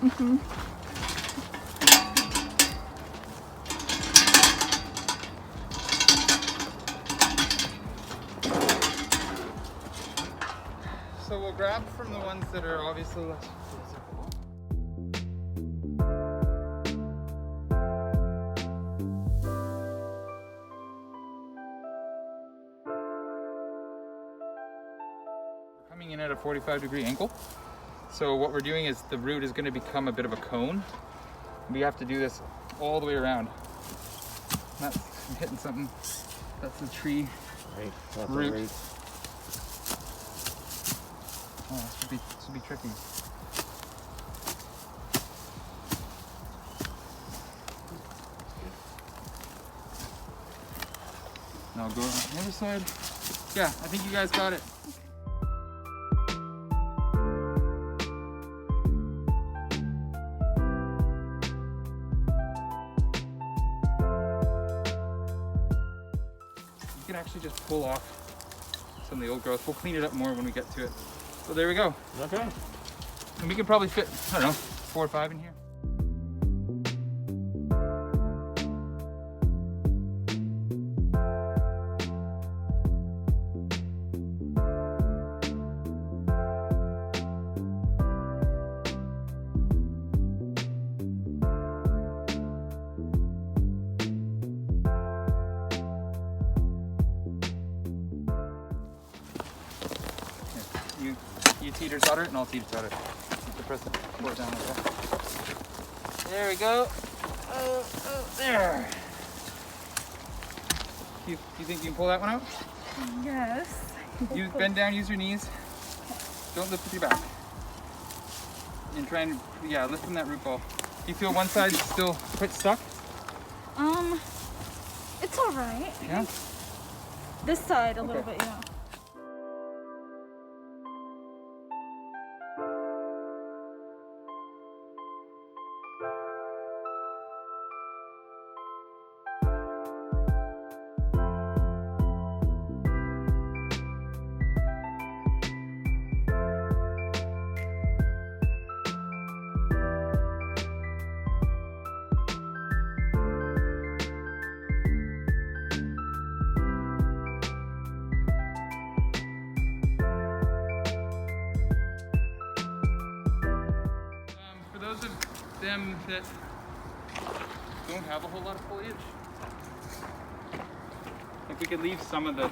Mm-hmm. So we'll grab from the ones that are obviously less visible. We're coming in at a 45-degree angle. So what we're doing is the root is going to become a bit of a cone. We have to do this all the way around. That's I'm hitting something. That's the tree root. Oh, this should be tricky. Now go on the other side. Yeah, I think you guys got it. You can actually just pull off some of the old growth. We'll clean it up more when we get to it. So there we go. Okay. And we could probably fit, I don't know, 4 or 5 in here. You teeter-totter it and I'll teeter-totter. Just press it, pour it down like that. There we go. There. You think you can pull that one out? Yes. You bend down, use your knees. Don't lift with your back. And try and, yeah, lift from that root ball. Do you feel one side still quite stuck? It's all right. Yeah? This side a little bit, yeah. Those of them that don't have a whole lot of foliage, if we could leave some of the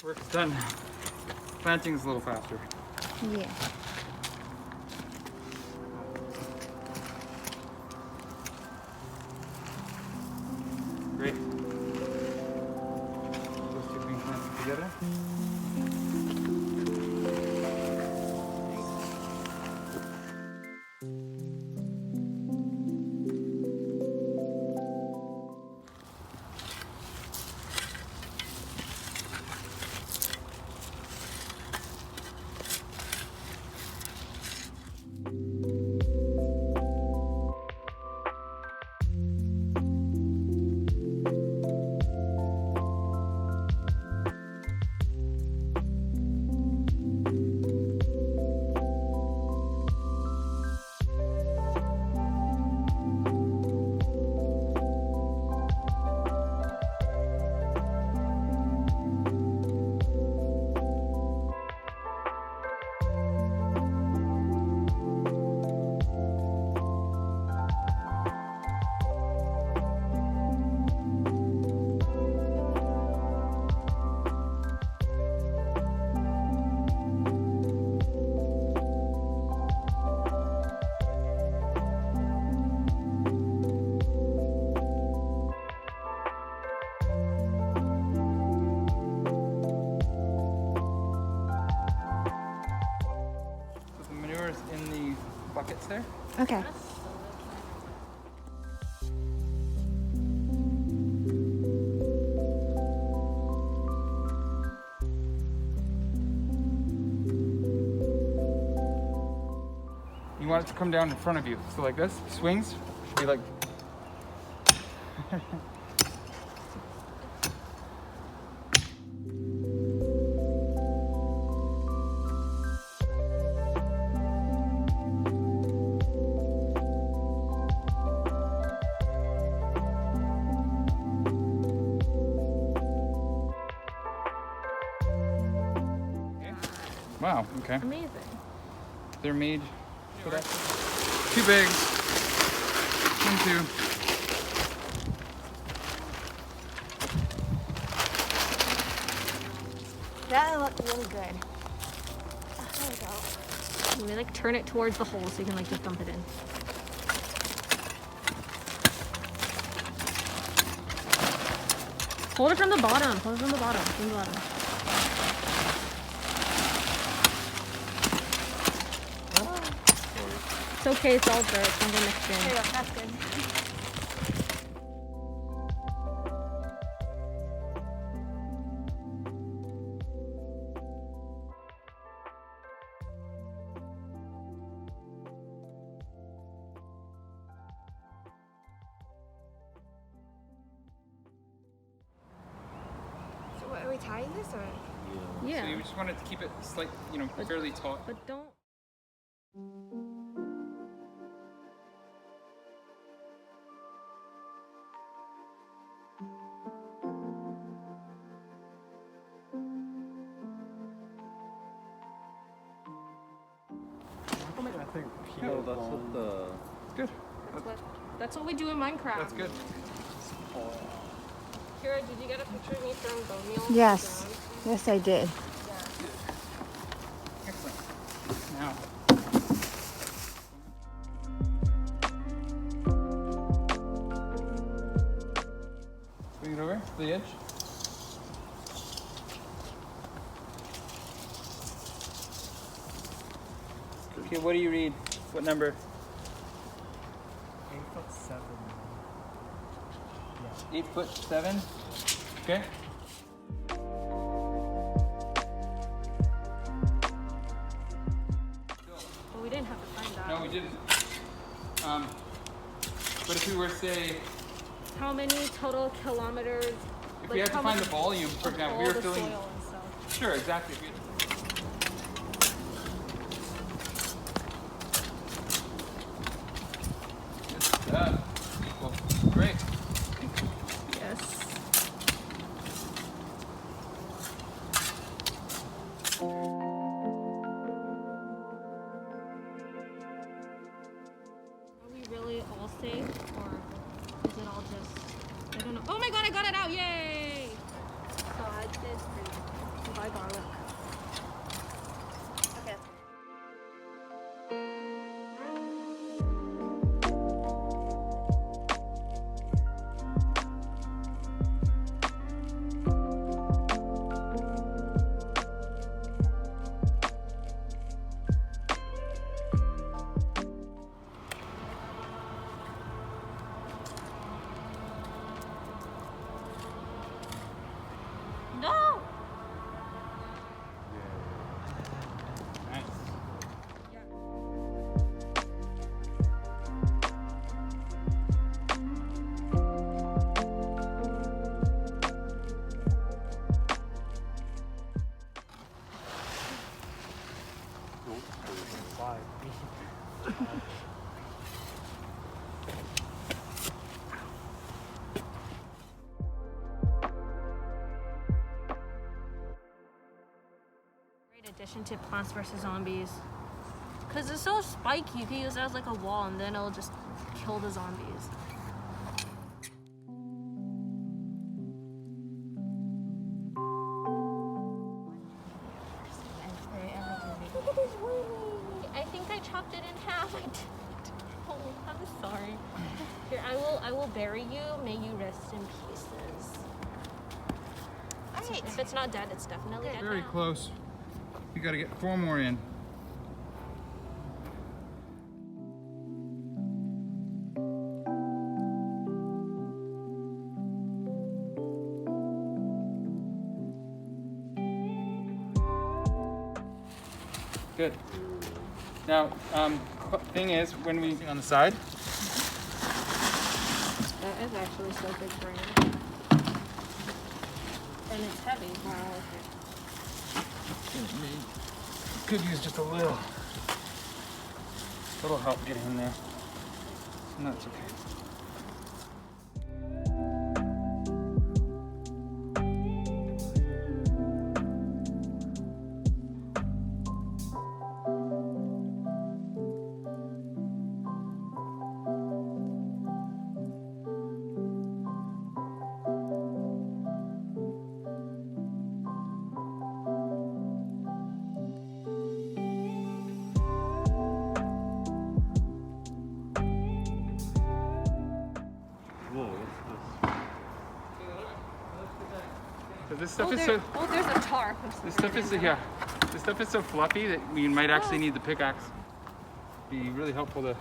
hardest work is done. Planting's a little faster. Yeah. Great. Those two green plants together. Buckets there. Okay. want it to come down in front of you. So like this, swings, should be like. Wow, okay. Amazing. They're made for that. 2 bags. 1, 2. That looked really good. There we go. We like turn it towards the hole so you can like just dump it in. Hold it from the bottom. Hold it from the bottom. From the bottom. It's okay, it's all dirt. It's gonna get mixed in. There you go, that's good. So what, are we tying this or? Yeah. So you just wanted to keep it slight, you know, fairly taut. But don't. I think that's what the. Good. That's what we do in Minecraft. That's good. Kira, did you get a picture of me throwing bone meal? Yes. Yes, I did. Excellent. Now. Bring it over to the edge. Okay, what do you read? What number? 8'7". 8'7". Okay. Well, we didn't have to find that. No, we didn't. But if we were, say, How many total kilometers? if we had to find the volume, for example, we were filling. Soil and stuff. Sure, exactly. If we had- Good stuff. Equal. Great. Yes. Are we really all safe, or is it all just? I don't know. Oh my god! I got it out! Yay! So I did buy garlic. Okay. No! Nice. Great addition to Plants vs. Zombies. Because it's so spiky, you can use it as like a wall and then it'll just kill the zombies. Look at this wormy. I think I chopped it in half. I did. Oh, I'm sorry. Here, I will bury you. May you rest in pieces. Alright. If it's not dead, it's definitely dead Very now. close. You got to get 4 more in. Good. Now, thing is, when we on the side, That is actually so good, Breen. And it's heavy. Wow. could use just a little help getting in there. And that's okay. This stuff is so. Oh, there's a tarp. This stuff is This stuff is so fluffy that you might actually need the pickaxe. Be really helpful to.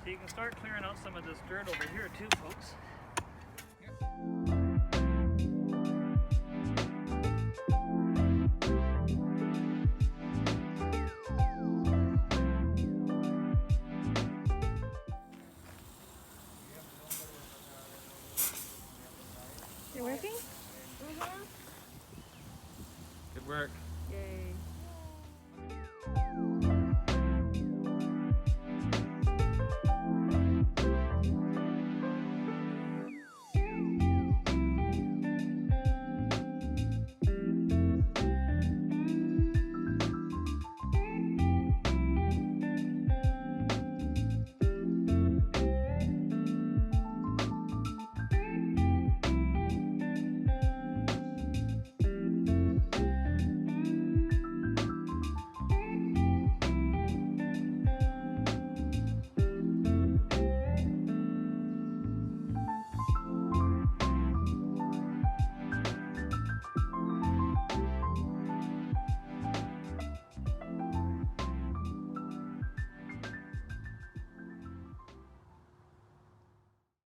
So you can start clearing out some of this dirt over here too, folks. You're working? Good work. Yay.